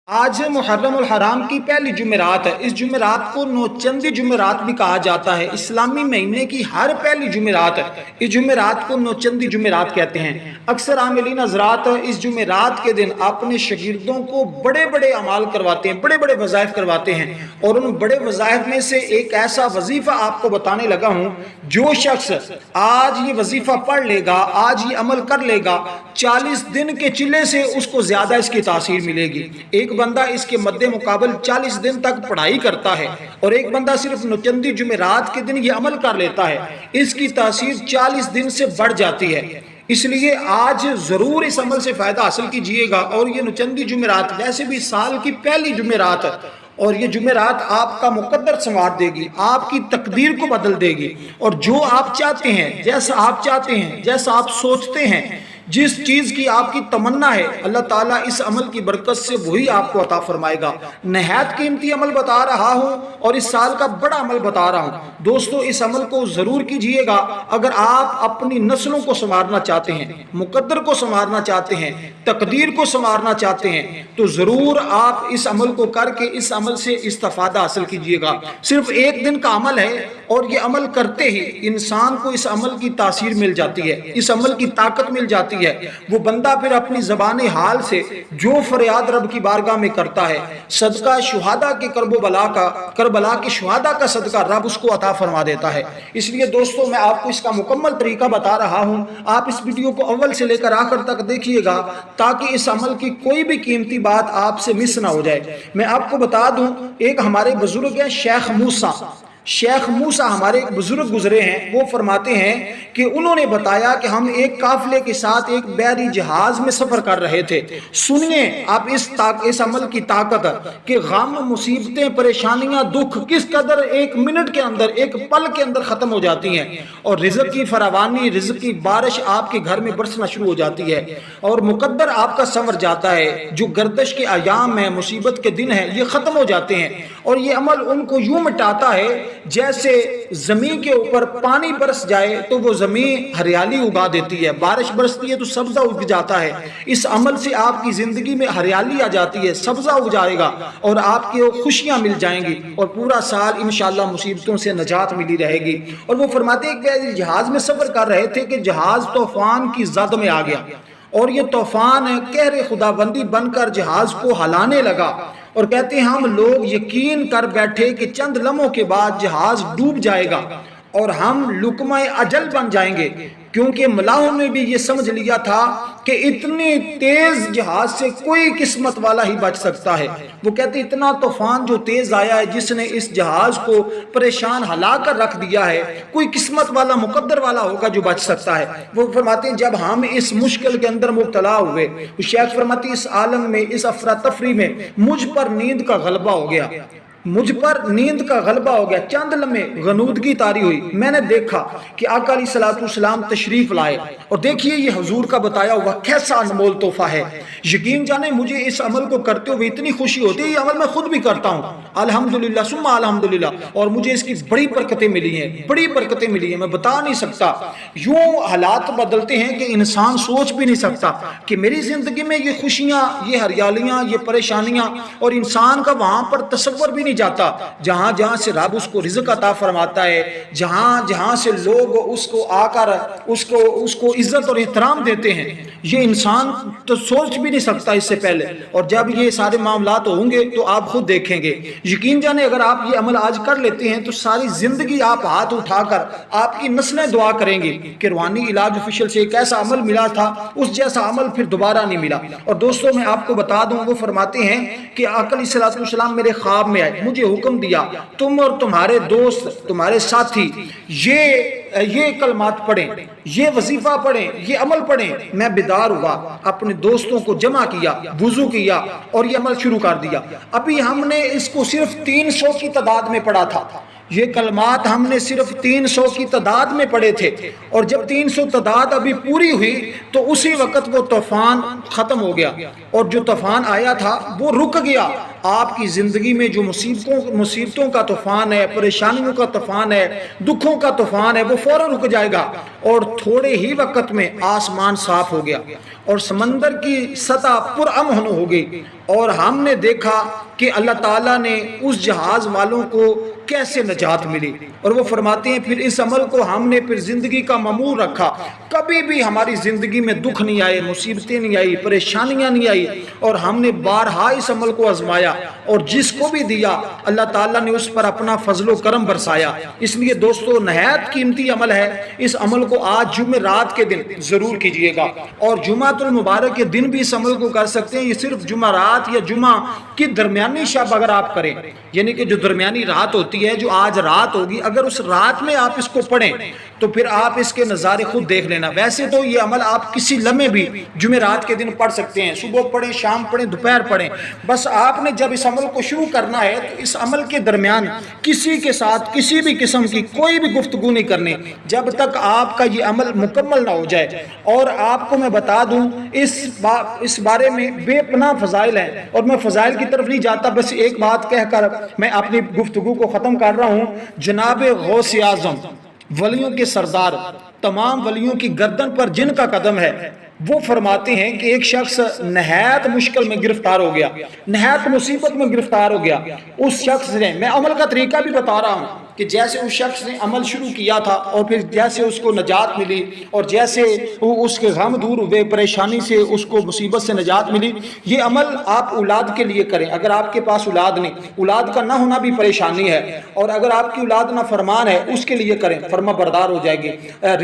آج محرم الحرام کی پہلی جمعرات ہے۔ اس جمعرات کو نوچندی جمعرات بھی کہا جاتا ہے۔ اسلامی مہینے کی ہر پہلی جمعرات ہے، اس جمعرات کو نوچندی جمعرات کہتے ہیں۔ اکثر عاملین حضرات اس جمعرات کے دن اپنے شاگردوں کو بڑے بڑے اعمال کرواتے ہیں، بڑے بڑے وظائف کرواتے ہیں، اور ان بڑے وظائف میں سے ایک ایسا وظیفہ آپ کو بتانے لگا ہوں، جو شخص آج یہ وظیفہ پڑھ لے گا، آج یہ عمل کر لے گا، 40 دن کے چلے سے اس کو زیادہ اس کی تاثیر ملے گی۔ ایک بندہ اس کے مد مقابل 40 دن تک پڑھائی کرتا ہے، اور ایک بندہ صرف نوچندی جمعرات کے دن یہ عمل کر لیتا ہے، اس کی تاثیر 40 دن سے بڑھ جاتی ہے۔ اس لیے آج ضرور اس عمل سے فائدہ حاصل کیجئے گا، اور یہ نوچندی جمعرات ویسے بھی سال کی پہلی جمعرات ہے، اور یہ جمعرات آپ کا مقدر سنوار دے گی، آپ کی تقدیر کو بدل دے گی، اور جو آپ چاہتے ہیں، جیسا آپ چاہتے ہیں، جیسا آپ سوچتے ہیں، جس چیز کی آپ کی تمنا ہے، اللہ تعالیٰ اس عمل کی برکت سے وہی آپ کو عطا فرمائے گا۔ نہایت قیمتی عمل بتا رہا ہوں، اور اس سال کا بڑا عمل بتا رہا ہوں۔ دوستو، اس عمل کو ضرور کیجئے گا۔ اگر آپ اپنی نسلوں کو سنوارنا چاہتے ہیں، مقدر کو سنوارنا چاہتے ہیں، تقدیر کو سنوارنا چاہتے ہیں، تو ضرور آپ اس عمل کو کر کے اس عمل سے استفادہ حاصل کیجئے گا۔ صرف ایک دن کا عمل ہے، اور یہ عمل کرتے ہی انسان کو اس عمل کی تاثیر مل جاتی ہے، اس عمل کی طاقت مل جاتی ہے۔ وہ بندہ پھر اپنی زبان حال سے جو فریاد رب کی بارگاہ میں کرتا ہے، صدقہ شہداء کے کربلا کے شہداء کا صدقہ رب اس کو عطا فرما دیتا ہے۔ اس لیے دوستو، میں آپ کو اس کا مکمل طریقہ بتا رہا ہوں، آپ اس ویڈیو کو اول سے لے کر آخر تک دیکھیے گا، تاکہ اس عمل کی کوئی بھی قیمتی بات آپ سے مس نہ ہو جائے۔ میں آپ کو بتا دوں، ایک ہمارے بزرگ ہیں شیخ موسیٰ ہمارے ایک بزرگ گزرے ہیں، وہ فرماتے ہیں کہ انہوں نے بتایا کہ ہم ایک قافلے کے ساتھ ایک بحری جہاز میں سفر کر رہے تھے۔ سنیے آپ اس عمل کی طاقت، کہ غم، مصیبتیں، پریشانیاں، دکھ کس قدر ایک منٹ کے اندر، ایک پل کے اندر ختم ہو جاتی ہیں، اور رزق کی فراوانی، رزق کی بارش آپ کے گھر میں برسنا شروع ہو جاتی ہے، اور مقدر آپ کا سنور جاتا ہے۔ جو گردش کے ایام ہیں، مصیبت کے دن ہیں، یہ ختم ہو جاتے ہیں، اور یہ عمل ان کو یوں مٹاتا ہے جیسے زمین کے اوپر پانی برس جائے تو وہ زمین ہریالی اگا دیتی ہے، بارش برستی ہے تو سبزہ اگ جاتا ہے۔ اس عمل سے آپ کی زندگی میں ہریالی آ جاتی ہے، سبزہ اگ جائے گا، اور آپ کے خوشیاں مل جائیں گی، اور پورا سال انشاءاللہ مصیبتوں سے نجات ملی رہے گی۔ اور وہ فرماتے ہیں کہ جہاز میں سفر کر رہے تھے کہ جہاز طوفان کی زد میں آ گیا، اور یہ طوفان قہر خداوندی بن کر جہاز کو ہلانے لگا، اور کہتے ہیں ہم لوگ یقین کر بیٹھے کہ چند لمحوں کے بعد جہاز ڈوب جائے گا، اور ہم لقمہ اجل بن جائیں گے، کیونکہ ملاحوں نے بھی یہ سمجھ لیا تھا کہ اتنی تیز جہاز سے کوئی قسمت والا ہی بچ سکتا ہے۔ وہ کہتے ہیں اتنا طوفان جو تیز آیا ہے، جس نے اس جہاز کو پریشان ہلا کر رکھ دیا ہے، کوئی قسمت والا، مقدر والا ہوگا جو بچ سکتا ہے۔ وہ فرماتے ہیں جب ہم اس مشکل کے اندر مبتلا ہوئے، شیخ فرماتے ہیں اس عالم میں، اس افراتفری میں مجھ پر نیند کا غلبہ ہو گیا، چند لمحے غنودگی طاری ہوئی، میں نے دیکھا کہ آقا علیہ السلام تشریف لائے، اور دیکھیے یہ حضور کا بتایا ہوا کیسا انمول تحفہ ہے۔ یقین جانے مجھے اس عمل کو کرتے ہوئے اتنی خوشی ہوتی ہے، یہ عمل میں خود بھی کرتا ہوں الحمدللہ ثم الحمدللہ، اور مجھے اس کی بڑی برکتیں ملی ہیں، میں بتا نہیں سکتا۔ یوں حالات بدلتے ہیں کہ انسان سوچ بھی نہیں سکتا کہ میری زندگی میں یہ خوشیاں، یہ ہریالیاں، یہ پریشانیاں، اور انسان کا وہاں پر تصور بھی نہیں جاتا، جہاں سے رب اس کو رزق عطا فرماتا ہے، جہاں سے لوگ اس کو آ کر اس کو عزت اور احترام دیتے ہیں، یہ انسان تو سوچ بھی نہیں سکتا اس سے پہلے۔ اور جب یہ سارے معاملات ہوں گے تو آپ خود دیکھیں گے۔ یقین جانے اگر آپ یہ عمل آج کر لیتے ہیں تو ساری زندگی آپ ہاتھ اٹھا کر آپ کی نسلیں دعا کریں گی کہ روحانی علاج آفیشیل سے ایک ایسا عمل ملا تھا، اس جیسا عمل پھر دوبارہ نہیں ملا۔ اور دوستو، میں آپ کو بتا دوں، وہ فرماتے ہیں کہ آقا علیہ السلام میرے خواب میں آئے، مجھے حکم دیا تم اور تمہارے دوست، تمہارے ساتھی یہ کلمات پڑھیں، یہ وظیفہ پڑھیں، یہ عمل پڑھیں۔ میں بیدار ہوا، اپنے دوستوں کو جمع کیا، وضو کیا، اور یہ عمل شروع کر دیا۔ ابھی ہم نے اس کو صرف 300 کی تعداد میں پڑھا تھا، یہ کلمات ہم نے صرف 300 کی تعداد میں پڑھے تھے، اور جب 300 تعداد ابھی پوری ہوئی تو اسی وقت وہ طوفان ختم ہو گیا، اور جو طوفان آیا تھا وہ رک گیا۔ آپ کی زندگی میں جو مصیبتوں کا طوفان ہے، پریشانیوں کا طوفان ہے، دکھوں کا طوفان ہے، وہ فوراً رک جائے گا، اور تھوڑے ہی وقت میں آسمان صاف ہو گیا، اور سمندر کی سطح پرامن ہو گئی، اور ہم نے دیکھا کہ اللہ تعالیٰ نے اس جہاز والوں کو کیسے نجات ملی۔ اور وہ فرماتے ہیں پھر اس عمل کو ہم نے پھر زندگی کا معمول رکھا، کبھی بھی ہماری زندگی میں دکھ نہیں آئے، مصیبتیں نہیں آئی، پریشانیاں نہیں آئی، اور ہم نے بارہا اس عمل کو آزمایا، اور جس کو بھی دیا اللہ تعالیٰ نے اس پر اپنا فضل و کرم برسایا۔ اس لیے دوستو نہایت قیمتی عمل ہے، اس عمل کو آج جمعرات کے دن ضرور کیجئے گا، اور جمعۃ المبارک کے دن بھی اس عمل کو کر سکتے ہیں۔ یہ صرف جمعرات یا جمعہ کی درمیانی شب اگر آپ کریں، یعنی کہ جو درمیانی رات ہوتی ہے، جو آج رات ہوگی، اگر اس رات میں آپ اس کو پڑھیں تو پھر آپ اس کے نظارے خود دیکھ لینا۔ ویسے تو یہ عمل آپ کسی لمحے بھی جمعرات کے دن پڑھ سکتے ہیں، صبح پڑھیں، شام پڑھیں، دوپہر پڑھیں، بس آپ نے جب اس عمل کو شروع کرنا ہے تو اس عمل کے درمیان کسی کے ساتھ کسی بھی قسم کی کوئی بھی گفتگو نہیں کرنی جب تک آپ کا یہ عمل مکمل نہ ہو جائے۔ اور آپ کو میں بتا دوں اس بارے میں بے پناہ فضائل ہیں، اور میں فضائل کی طرف نہیں جاتا، بس ایک بات کہہ کر میں اپنی گفتگو کو ختم کر رہا ہوں۔ جناب غوث اعظم، ولیوں کے سردار، تمام ولیوں کی گردن پر جن کا قدم ہے، وہ فرماتے ہیں کہ ایک شخص نہایت مشکل میں گرفتار ہو گیا، نہایت مصیبت میں گرفتار ہو گیا۔ اس شخص نے، میں عمل کا طریقہ بھی بتا رہا ہوں کہ جیسے اس شخص نے عمل شروع کیا تھا، اور پھر جیسے اس کو نجات ملی، اور جیسے اس کے غم دور ہوئے، پریشانی سے اس کو مصیبت سے نجات ملی۔ یہ عمل آپ اولاد کے لیے کریں۔ اگر آپ کے پاس اولاد نہیں، اولاد کا نہ ہونا بھی پریشانی ہے، اور اگر آپ کی اولاد نہ فرمان ہے، اس کے لیے کریں، فرما بردار ہو جائے گی۔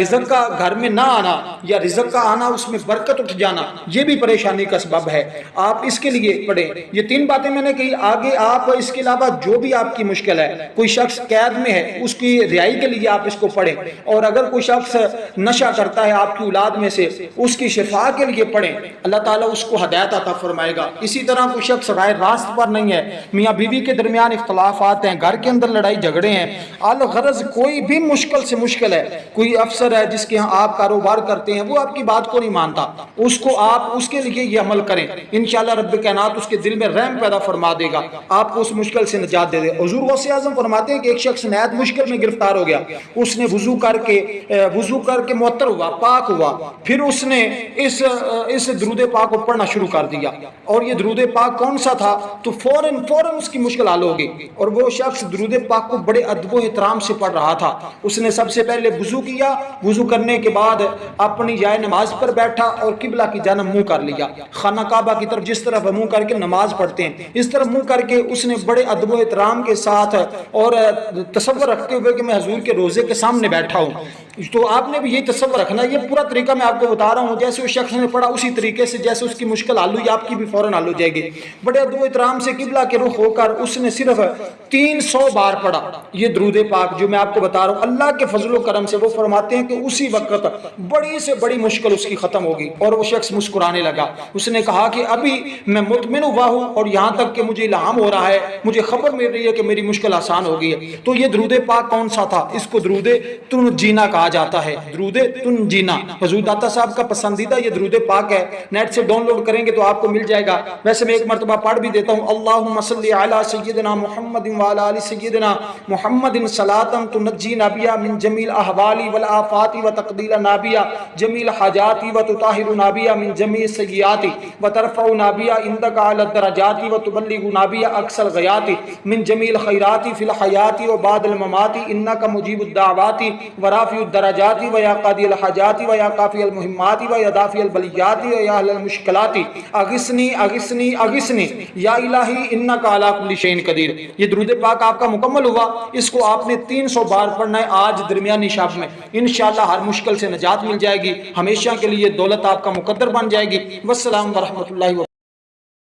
رزق کا گھر میں نہ آنا یا رزق کا آنا، اس میں برکت اٹھ جانا، یہ بھی پریشانی کا سبب ہے، آپ اس کے لیے پڑھیں۔ یہ تین باتیں میں نے کہی، آگے آپ اس کے علاوہ جو بھی آپ کی مشکل ہے، کوئی شخص قید میں ہے، اس کی رہائی کے لیے آپ اس کو پڑھیں، اور اگر کوئی شخص نشہ کرتا ہے آپ کی اولاد میں سے، اس کی شفا کے لیے پڑھیں، اللہ تعالیٰ اس کو ہدایت عطا فرمائے گا۔ اسی طرح کوئی شخص راہ راست پر نہیں ہے، میاں بیوی کے درمیان اختلافات ہیں، گھر کے اندر لڑائی جھگڑے ہیں، الغرض کوئی بھی مشکل سے مشکل ہے، کوئی افسر ہے جس کے ہاں آپ کاروبار کرتے ہیں، وہ آپ کی بات کو نہیں مانتا، اس کو آپ اس کے لیے یہ عمل کریں، انشاءاللہ رب کائنات اس کے دل میں رحم پیدا فرما دے گا، آپ کو اس مشکل سے نجات دے دے۔ حضور غوث اعظم فرماتے ہیں کہ ایک شخص نہایت مشکل میں گرفتار ہو گیا، اس نے وضو کر کے معطر ہوا، پاک ہوا، پھر اس نے اس درود پاک کو پڑھنا شروع کر دیا، اور یہ درود پاک کون سا تھا؟ تو فوراً اس کی مشکل حل ہو گئی، اور وہ شخص درود پاک کو بڑے ادب و احترام سے پڑھ رہا تھا۔ اس نے سب سے پہلے وضو کیا، وضو کرنے کے بعد اپنی جائے نماز پر بیٹھا اور قبلہ کی جانب منہ کر لیا، خانہ کعبہ کی طرف جس طرف منہ کر کے نماز پڑھتے ہیں اس طرف منہ کر کے اس نے بڑے ادب و احترام کے ساتھ اور تصور رکھتے ہوئے کہ میں حضور کے روزے کے سامنے بیٹھا ہوں، تو آپ نے بھی یہی تصور رکھنا۔ یہ پورا طریقہ میں آپ کو بتا رہا ہوں، جیسے اس شخص نے پڑھا اسی طریقے سے جیسے اس کی مشکل حل ہوئی، آپ کی بھی فوراً حل ہو جائے گی۔ بڑے ادب و احترام سے قبلہ کے رخ ہو کر اس نے صرف 300 بار پڑھا یہ درود پاک جو میں آپ کو بتا رہا ہوں۔ اللہ کے فضل و کرم سے وہ فرماتے ہیں کہ اسی وقت بڑی سے بڑی مشکل اس کی ختم ہوگی، اور وہ شخص مسکرانے لگا۔ اس نے کہا کہ ابھی میں مطمئن ہوا ہوں، اور یہاں تک کہ مجھے الہام ہو رہا ہے، مجھے خبر مل رہی ہے کہ میری مشکل آسان ہو گئی ہے۔ تو یہ درود پاک کون سا تھا؟ اس کو درود تنجینا کہا جاتا ہے، درود تنجینا حضور داتا صاحب کا پسندیدہ یہ درود پاک ہے، نیٹ سے ڈاؤن لوڈ کریں گے تو آپ کو مل جائے گا۔ ویسے میں ایک مرتبہ پڑھ بھی دیتا ہوں، اللہم صلی علی سیدنا محمد وعلی آل سیدنا محمد صلاۃ تنجینا بہا من جمیع الاحوال والآفات وتقضی بہا جمیع الحاجات وتطہرنا بہا من جمیع السیئات وترفعنا بہا عندک اعلی الدرجات وتبلغنا بہا اقصی الغایات من جمیع الخیرات فی الحیات وبعد الممات انک مجیب الدعوات ورافع الدرجات ویا قاضی الحاجات ویا کافی المہمات ویا دافع البلیات ویا اہل المشکلات اغثنی اغثنی اغثنی یا الہی انک علی کل شیء قدیر۔ یہ درود پاک آپ کا مکمل ہوا، اس کو آپ نے 300 بار پڑھنا ہے آج درمیانی شب میں، انشاءاللہ ہر مشکل سے نجات مل جائے گی، ہمیشہ کے لیے دولت آپ کا مقدر بن جائے گی۔ والسلام ورحمۃ اللہ وبرکاتہ۔